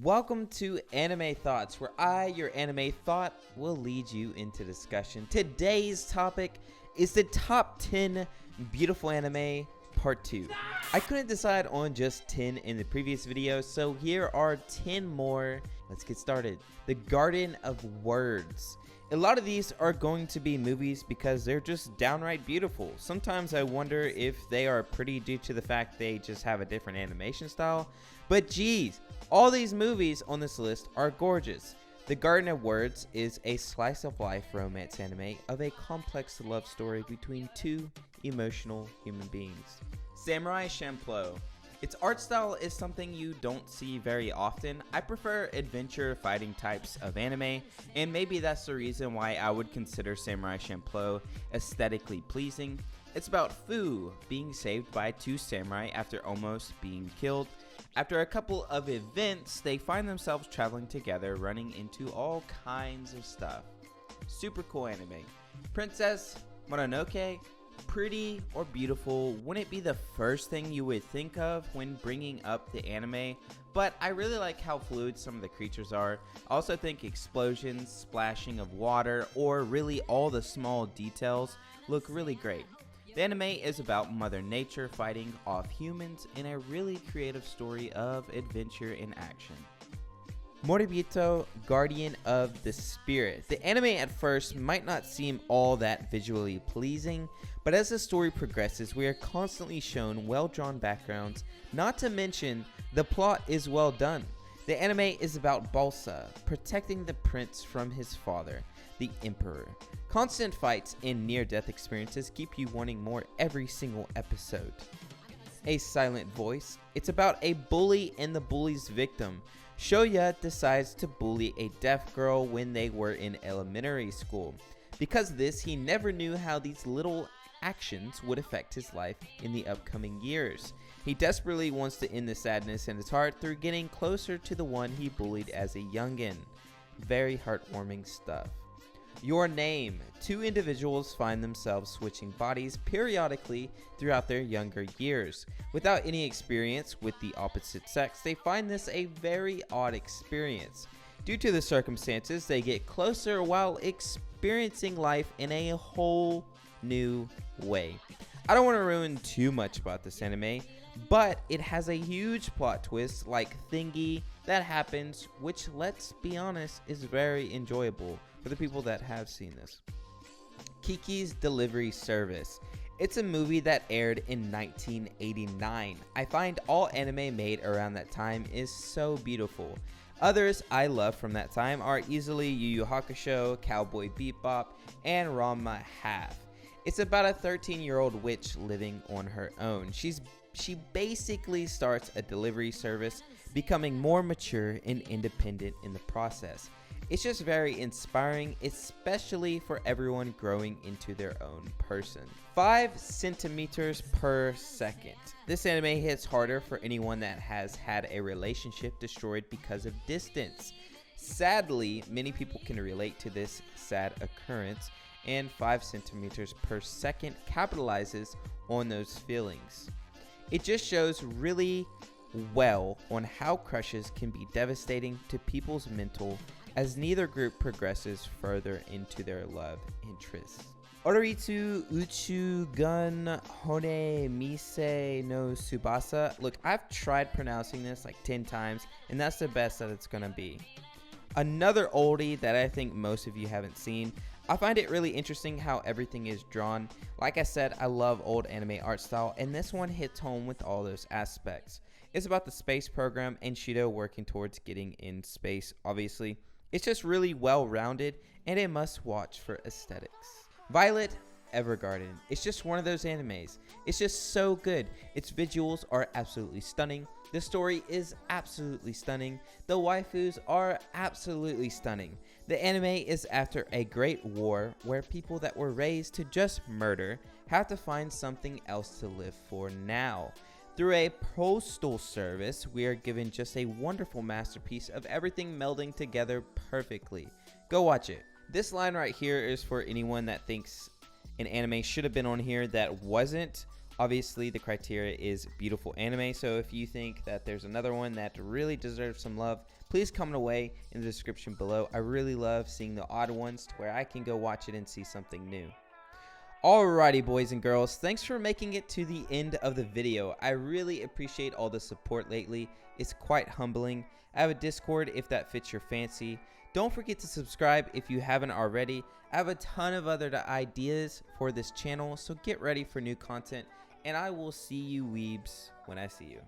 Welcome to Anime Thoughts, where I, your anime thought, will lead you into discussion. Today's topic is the top 10 beautiful anime part 2. I couldn't decide on just 10 in the previous video, so here are 10 more. Let's get started. The Garden of Words. A lot of these are going to be movies because they're just downright beautiful. Sometimes I wonder if they are pretty due to the fact they just have a different animation style, but geez, all these movies on this list are gorgeous. The Garden of Words is a slice of life romance anime of a complex love story between two emotional human beings. Samurai Champloo. Its art style is something you don't see very often. I prefer adventure fighting types of anime, and maybe that's the reason why I would consider Samurai Champloo aesthetically pleasing. It's about Fu being saved by two samurai after almost being killed. After a couple of events, they find themselves traveling together, running into all kinds of stuff. Super cool anime. Princess Mononoke. Pretty or beautiful wouldn't be the first thing you would think of when bringing up the anime, but I really like how fluid some of the creatures are. I also think explosions, splashing of water, or really all the small details look really great. The anime is about Mother Nature fighting off humans in a really creative story of adventure and action. Mordabito, Guardian of the Spirit. The anime at first might not seem all that visually pleasing, but as the story progresses, we are constantly shown well-drawn backgrounds, not to mention the plot is well done. The anime is about Balsa protecting the prince from his father, the Emperor. Constant fights and near-death experiences keep you wanting more every single episode. A Silent Voice. It's about a bully and the bully's victim. Shoya decides to bully a deaf girl when they were in elementary school. Because of this, he never knew how these little actions would affect his life in the upcoming years. He desperately wants to end the sadness in his heart through getting closer to the one he bullied as a youngin'. Very heartwarming stuff. Your Name. Two individuals find themselves switching bodies periodically throughout their younger years. Without any experience with the opposite sex, they find this a very odd experience. Due to the circumstances, they get closer while experiencing life in a whole new way. I don't want to ruin too much about this anime, but it has a huge plot twist like thingy that happens, which, let's be honest, is very enjoyable for the people that have seen this. Kikis Delivery Service. It's a movie that aired in 1989. I find all anime made around that time is so beautiful. Others I love from that time are easily Yu Yu Hakusho, Cowboy Bebop, and Ranma Half. It's about a 13-year-old witch living on her own. She basically starts a delivery service, becoming more mature and independent in the process. It's just very inspiring, especially for everyone growing into their own person. 5 centimeters per second. This anime hits harder for anyone that has had a relationship destroyed because of distance. Sadly, many people can relate to this sad occurrence, and 5 centimeters per second capitalizes on those feelings. It just shows really well on how crushes can be devastating to people's mental as neither group progresses further into their love interests. Oritu Uchugun Hone Mise no Tsubasa. Look, I've tried pronouncing this like 10 times, and that's the best that it's gonna be. Another oldie that I think most of you haven't seen. I find it really interesting how everything is drawn. Like I said, I love old anime art style, and this one hits home with all those aspects. It's about the space program and Shido working towards getting in space, obviously. It's just really well-rounded and a must-watch for aesthetics. Violet Evergarden. It's just one of those animes. It's just so good. Its visuals are absolutely stunning. The story is absolutely stunning. The waifus are absolutely stunning. The anime is after a great war where people that were raised to just murder have to find something else to live for now. Through a postal service, we are given just a wonderful masterpiece of everything melding together perfectly. Go watch it. This line right here is for anyone that thinks an anime should have been on here that wasn't, Obviously, the criteria is beautiful anime, so if you think that there's another one that really deserves some love, please comment away in the description below. I really love seeing the odd ones to where I can go watch it and see something new. Alrighty, boys and girls, thanks for making it to the end of the video. I really appreciate all the support lately. It's quite humbling. I have a Discord if that fits your fancy. Don't forget to subscribe if you haven't already. I have a ton of other ideas for this channel, so get ready for new content, and I will see you weebs when I see you.